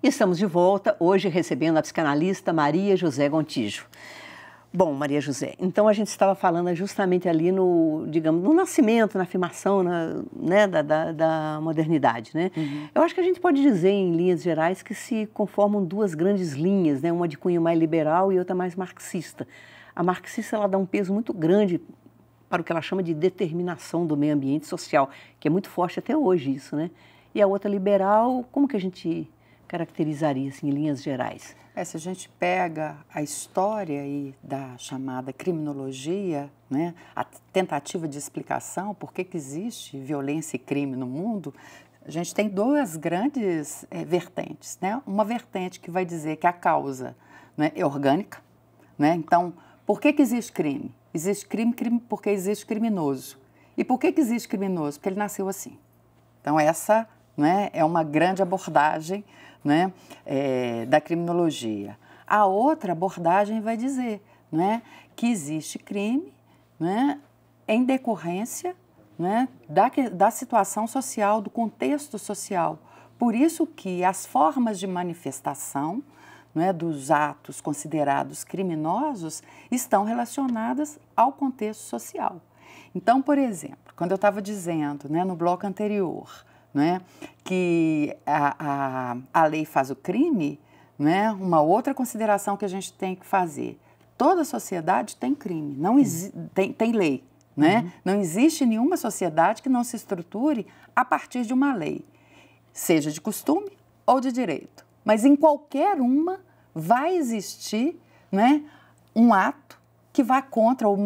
Estamos de volta, hoje recebendo a psicanalista Maria José Gontijo. Bom, Maria José, então a gente estava falando justamente ali no, digamos, no nascimento, na afirmação, né, da modernidade, né? Uhum. Eu acho que a gente pode dizer, em linhas gerais, que se conformam duas grandes linhas, né? Uma de cunho mais liberal e outra mais marxista. A marxista, ela dá um peso muito grande para o que ela chama de determinação do meio ambiente social, que é muito forte até hoje isso, né? E a outra liberal, como que a gente caracterizaria, assim, em linhas gerais? Se a gente pega a história aí da chamada criminologia, né, a tentativa de explicação por que existe violência e crime no mundo, a gente tem duas grandes vertentes, né? Uma vertente que vai dizer que a causa, né, é orgânica, né? Então, por que existe crime? Existe crime porque existe criminoso. E por que existe criminoso? Porque ele nasceu assim. Então, essa, né, é uma grande abordagem, né, da criminologia. A outra abordagem vai dizer, né, que existe crime, né, em decorrência, né, da situação social, do contexto social. Por isso que as formas de manifestação, né, dos atos considerados criminosos estão relacionadas ao contexto social. Então, por exemplo, quando eu estava dizendo, né, no bloco anterior, né, que a lei faz o crime, né, uma outra consideração que a gente tem que fazer. Toda sociedade tem crime, tem lei. Né? Uhum. Não existe nenhuma sociedade que não se estruture a partir de uma lei, seja de costume ou de direito. Mas em qualquer uma vai existir, né, um ato que vá contra ou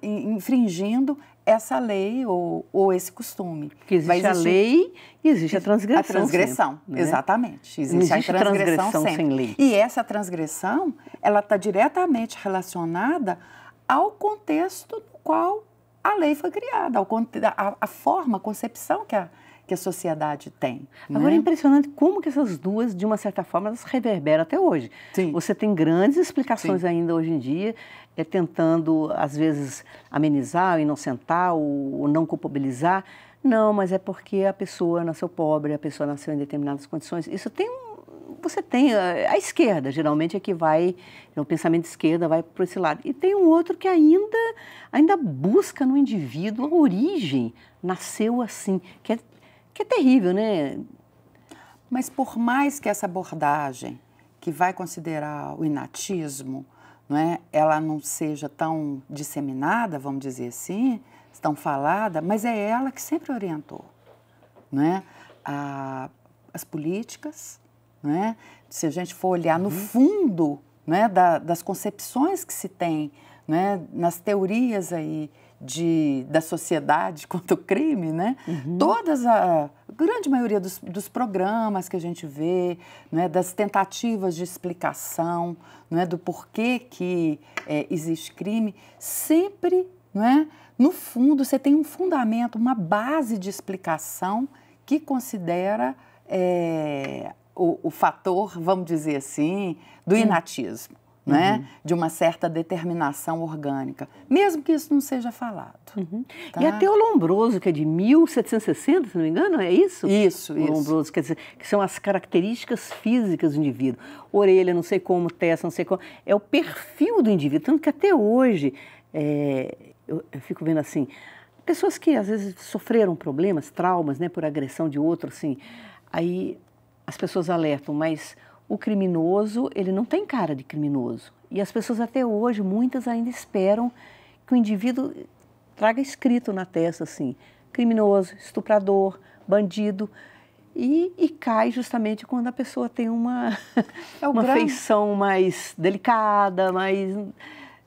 infringindo essa lei ou esse costume. Porque existe a lei e existe a transgressão. A transgressão, sempre, né? Exatamente. Existe a transgressão sempre. Sem lei. E essa transgressão, ela está diretamente relacionada ao contexto no qual a lei foi criada, a forma, a concepção que a sociedade tem. Agora, né? É impressionante como que essas duas, de uma certa forma, elas reverberam até hoje. Sim. Você tem grandes explicações Sim. ainda hoje em dia, tentando, às vezes, amenizar, inocentar, ou não culpabilizar. Não, mas é porque a pessoa nasceu pobre, a pessoa nasceu em determinadas condições. Isso tem você tem a esquerda, geralmente é que vai, o pensamento de esquerda vai por esse lado. E tem um outro que ainda busca no indivíduo a origem, nasceu assim, que é terrível, né? Mas por mais que essa abordagem, que vai considerar o inatismo, né, ela não seja tão disseminada, vamos dizer assim, tão falada, mas é ela que sempre orientou, né? As políticas, né? Se a gente for olhar no fundo, né, das concepções que se tem, né, nas teorias aí da sociedade contra o crime, né? A grande maioria dos programas que a gente vê, né, das tentativas de explicação, né, do porquê que existe crime, sempre, né, no fundo, você tem um fundamento, uma base de explicação que considera o fator, vamos dizer assim, do inatismo. Né? De uma certa determinação orgânica, mesmo que isso não seja falado. Tá? E até o Lombroso, que é de 1760, se não me engano, é isso? Isso. Lombroso, quer dizer, que são as características físicas do indivíduo. Orelha, não sei como, testa, não sei como. É o perfil do indivíduo, tanto que até hoje, eu fico vendo assim, pessoas que às vezes sofreram problemas, traumas, né, por agressão de outro, assim, aí as pessoas alertam, mas o criminoso, ele não tem cara de criminoso. E as pessoas até hoje, muitas ainda esperam que o indivíduo traga escrito na testa, assim, criminoso, estuprador, bandido, e cai justamente quando a pessoa tem uma feição mais delicada, mais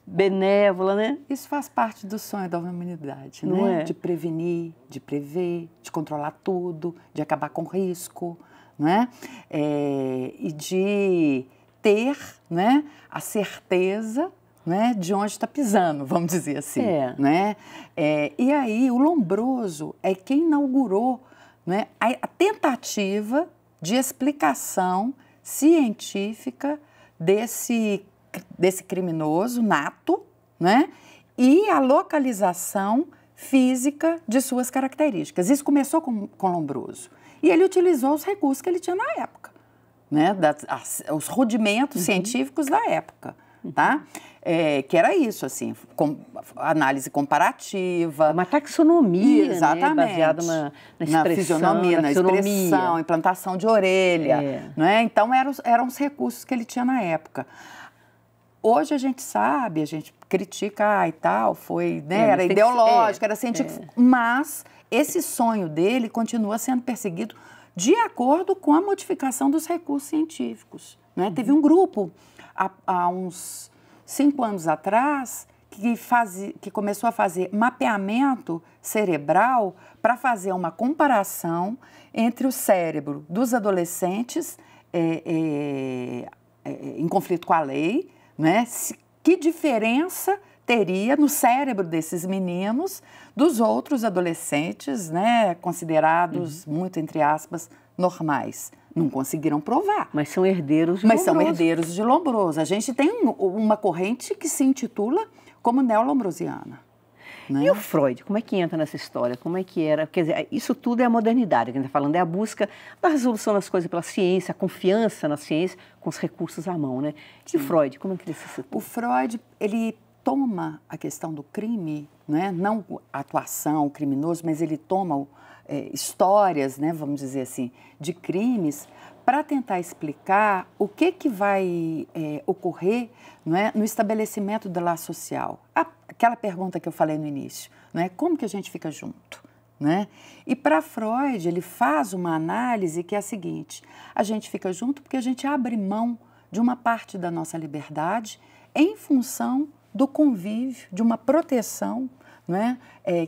benévola, né? Isso faz parte do sonho da humanidade, não né? É? De prevenir, de prever, de controlar tudo, de acabar com risco. Né? E de ter, né, a certeza, né, de onde está pisando, vamos dizer assim. Né? E aí o Lombroso é quem inaugurou, né, a tentativa de explicação científica desse criminoso nato, né, e a localização física de suas características. Isso começou com Lombroso. E ele utilizou os recursos que ele tinha na época, né, os rudimentos científicos da época, tá? Que era isso, assim, análise comparativa. Uma taxonomia, exatamente, né, baseada na fisionomia, na expressão, implantação de orelha. Né? Então, eram os recursos que ele tinha na época. Hoje a gente sabe, a gente critica e tal, foi, né, era ideológico, era científico, mas esse sonho dele continua sendo perseguido de acordo com a modificação dos recursos científicos. Né? Teve um grupo, há uns 5 anos atrás, que começou a fazer mapeamento cerebral para fazer uma comparação entre o cérebro dos adolescentes em conflito com a lei, né? Que diferença teria no cérebro desses meninos dos outros adolescentes, né, considerados, muito entre aspas, normais. Não conseguiram provar. Mas são herdeiros de Lombroso. Mas são herdeiros de Lombroso. A gente tem uma corrente que se intitula como neolombrosiana. Né? E o Freud, como é que entra nessa história? Como é que era? Quer dizer, isso tudo é a modernidade, que a gente está falando, é a busca da resolução das coisas pela ciência, a confiança na ciência, com os recursos à mão, né? E o Freud, como é que ele se situa? O Freud, ele toma a questão do crime, né? Não a atuação, o criminoso, mas ele toma histórias, né, vamos dizer assim, de crimes, para tentar explicar o que vai ocorrer, não é, no estabelecimento do laço social. Aquela pergunta que eu falei no início, não é? Como que a gente fica junto? Né? E para Freud, ele faz uma análise que é a seguinte: a gente fica junto porque a gente abre mão de uma parte da nossa liberdade em função do convívio, de uma proteção, não é?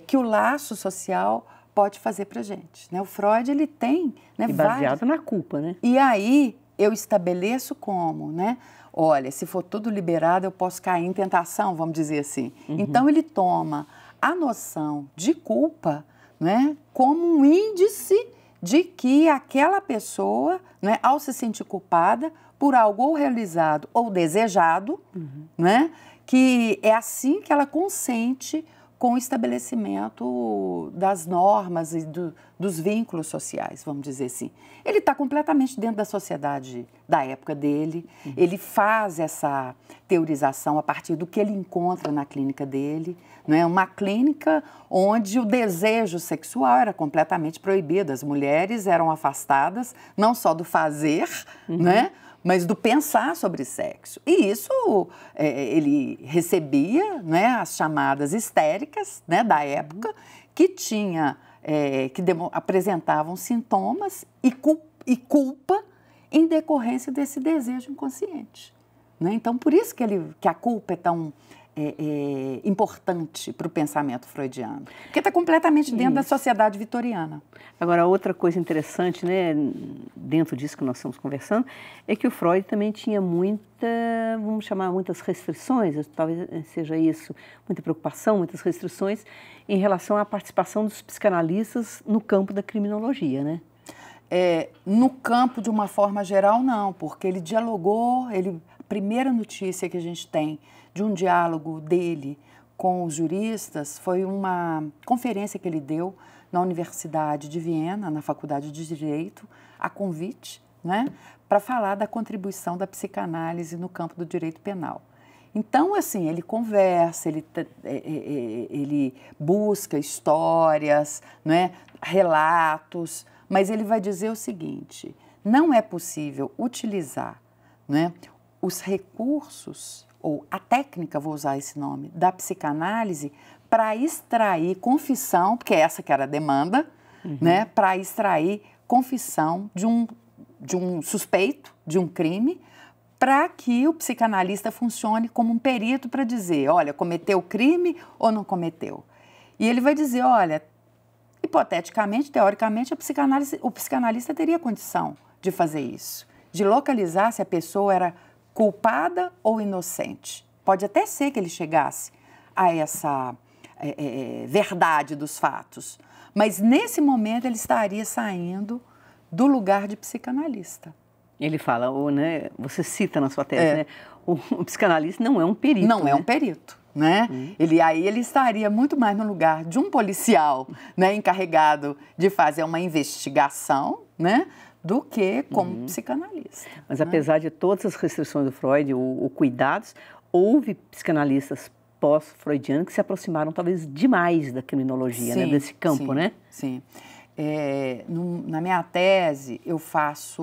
Que o laço social pode fazer para a gente. Né? O Freud, ele tem... Né, e baseado na culpa, né? E aí, eu estabeleço como, né? Olha, se for tudo liberado, eu posso cair em tentação, vamos dizer assim. Então, ele toma a noção de culpa, né, como um índice de que aquela pessoa, né, ao se sentir culpada por algo ou realizado ou desejado, né, que é assim que ela consente com o estabelecimento das normas e dos vínculos sociais, vamos dizer assim. Ele está completamente dentro da sociedade da época dele, ele faz essa teorização a partir do que ele encontra na clínica dele, né? Uma clínica onde o desejo sexual era completamente proibido, as mulheres eram afastadas não só do fazer, né? Mas do pensar sobre sexo. E isso ele recebia, né, as chamadas histéricas, né, da época, que apresentavam sintomas e culpa em decorrência desse desejo inconsciente. Né? Então, por isso que a culpa é tão importante para o pensamento freudiano, porque está completamente dentro da sociedade vitoriana. Agora, outra coisa interessante, né, dentro disso que nós estamos conversando, é que o Freud também tinha vamos chamar, muitas restrições, talvez seja isso, muita preocupação, muitas restrições em relação à participação dos psicanalistas no campo da criminologia, né? No campo, de uma forma geral, não, porque ele dialogou, a primeira notícia que a gente tem de um diálogo dele com os juristas foi uma conferência que ele deu na Universidade de Viena, na Faculdade de Direito, a convite, né, para falar da contribuição da psicanálise no campo do direito penal. Então, assim, ele conversa, ele busca histórias, né, relatos, mas ele vai dizer o seguinte: não é possível utilizar, né, os recursos, ou a técnica, vou usar esse nome, da psicanálise para extrair confissão, porque essa que era a demanda, né, para extrair confissão de um suspeito de um crime, para que o psicanalista funcione como um perito para dizer, olha, cometeu o crime ou não cometeu. E ele vai dizer, olha, hipoteticamente, teoricamente, o psicanalista teria condição de fazer isso, de localizar se a pessoa era culpada ou inocente. Pode até ser que ele chegasse a essa verdade dos fatos, mas nesse momento ele estaria saindo do lugar de psicanalista. Ele fala, né, você cita na sua tese, né, o psicanalista não é um perito. Não, né? É um perito. Né? Aí ele estaria muito mais no lugar de um policial, né, encarregado de fazer uma investigação, né, do que como psicanalista. Mas apesar de todas as restrições do Freud, o cuidados, houve psicanalistas pós-freudianos que se aproximaram talvez demais da criminologia, né, desse campo, sim, né? Sim. Na minha tese, eu faço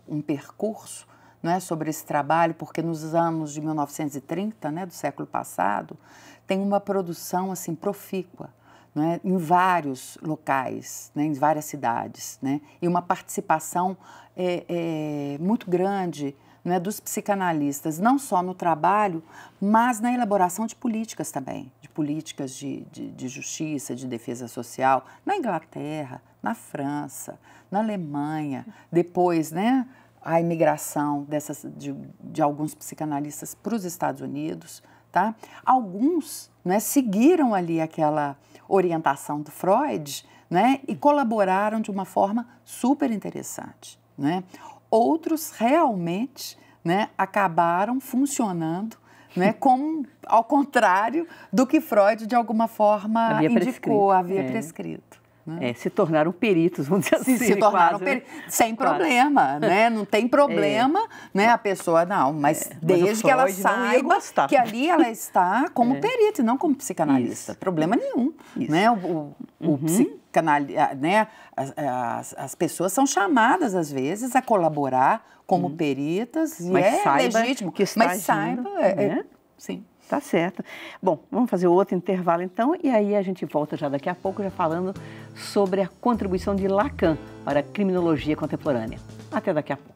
um percurso, né, sobre esse trabalho, porque nos anos de 1930, né, do século passado, tem uma produção assim, profícua, né, em vários locais, né, em várias cidades, né, e uma participação muito grande, né, dos psicanalistas, não só no trabalho, mas na elaboração de políticas também, de políticas de justiça, de defesa social, na Inglaterra, na França, na Alemanha, depois, né, a imigração de alguns psicanalistas para os Estados Unidos, tá? Alguns, né, seguiram ali aquela orientação do Freud, né, e colaboraram de uma forma super interessante, né? Outros realmente, né, acabaram funcionando, né, como ao contrário do que Freud de alguma forma havia prescrito. Né? Se tornaram peritos, vamos dizer assim. Se tornaram quase, peritos, sem problema, né? Não tem problema, né? A pessoa, não, mas desde que ela saiba que ali ela está como perito e não como psicanalista. Isso. Problema nenhum, né? O psicanalista, né? As pessoas são chamadas, às vezes, a colaborar como peritas, e legítimo. Que está mas saiba, sim. Tá certo. Bom, vamos fazer outro intervalo então, e aí a gente volta já daqui a pouco, já falando sobre a contribuição de Lacan para a criminologia contemporânea. Até daqui a pouco.